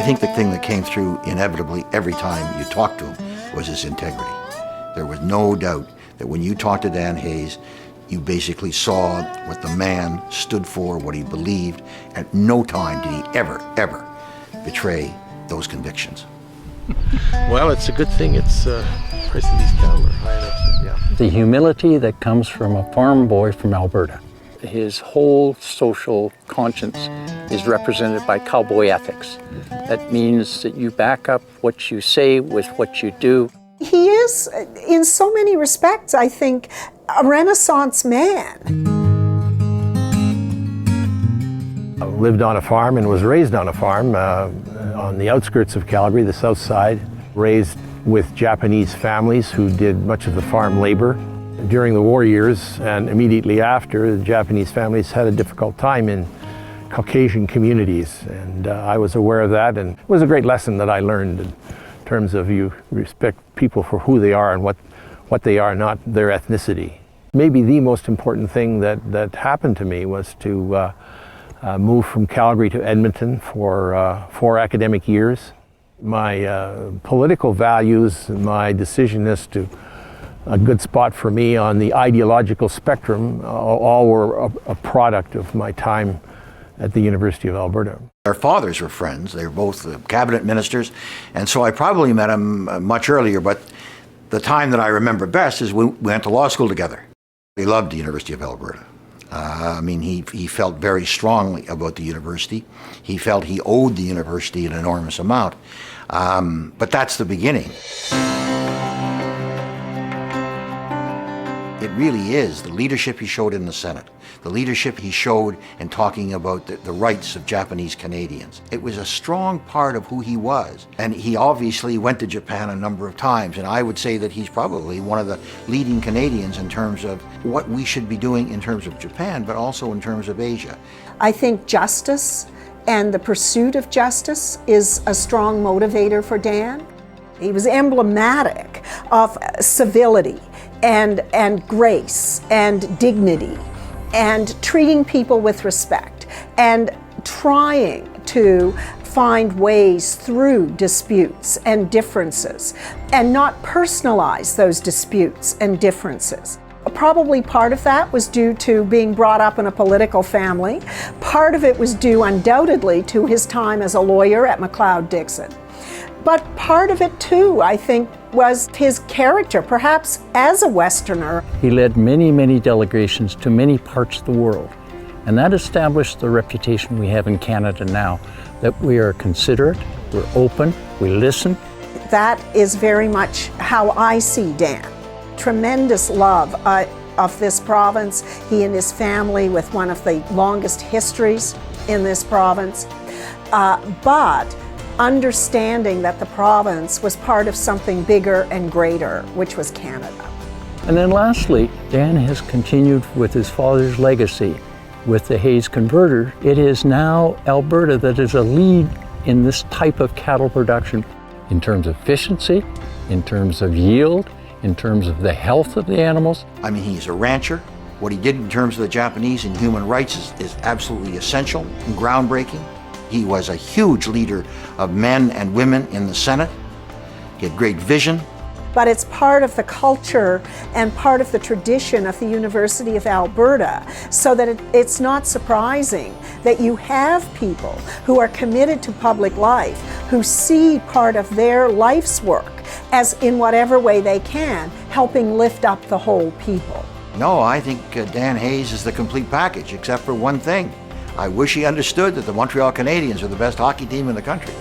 think the thing that came through inevitably every time you talked to him was his integrity. There was no doubt that when you talked to Dan Hayes, you basically saw what the man stood for, what he believed. At no time did he ever betray those convictions. Well, it's a good thing it's price of these cattle are high enough, yeah. The humility that comes from a farm boy from Alberta. His whole social conscience is represented by cowboy ethics. That means that you back up what you say with what you do. He is, in so many respects, I think, a Renaissance man. I lived on a farm and was raised on a farm on the outskirts of Calgary, the south side, raised with Japanese families who did much of the farm labor. During the war years and immediately after, the Japanese families had a difficult time in Caucasian communities, and I was aware of that, and it was a great lesson that I learned in terms of you respect people for who they are and what they are, not their ethnicity. Maybe the most important thing that happened to me was to move from Calgary to Edmonton for 4 academic years. My political values, my decision as to a good spot for me on the ideological spectrum, all were a product of my time at the University of Alberta. Our fathers were friends. They were both cabinet ministers, and so I probably met him much earlier, but the time that I remember best is we went to law school together. He loved the University of Alberta. I mean, he felt very strongly about the university. He felt he owed the university an enormous amount. But that's the beginning. It really is the leadership he showed in the Senate, the leadership he showed in talking about the rights of Japanese Canadians. It was a strong part of who he was. And he obviously went to Japan a number of times, and I would say that he's probably one of the leading Canadians in terms of what we should be doing in terms of Japan, but also in terms of Asia. I think justice and the pursuit of justice is a strong motivator for Dan. He was emblematic of civility and grace and dignity and treating people with respect and trying to find ways through disputes and differences and not personalize those disputes and differences. Probably part of that was due to being brought up in a political family. Part of it was due undoubtedly to his time as a lawyer at McLeod-Dixon. But part of it too, I think, was his character, perhaps as a Westerner. He led many, many delegations to many parts of the world, and that established the reputation we have in Canada now, that we are considerate, we're open, we listen. That is very much how I see Dan. Tremendous love of this province. He and his family with one of the longest histories in this province. But understanding that the province was part of something bigger and greater, which was Canada. And then lastly, Dan has continued with his father's legacy. With the Hayes converter, it is now Alberta that is a lead in this type of cattle production in terms of efficiency, in terms of yield, in terms of the health of the animals. I mean, he's a rancher. What he did in terms of the Japanese and human rights is absolutely essential and groundbreaking. He was a huge leader of men and women in the Senate. He had great vision. But it's part of the culture and part of the tradition of the University of Alberta, so that it's not surprising that you have people who are committed to public life, who see part of their life's work as, in whatever way they can, helping lift up the whole people. No, I think Dan Hayes is the complete package, except for one thing. I wish he understood that the Montreal Canadiens are the best hockey team in the country.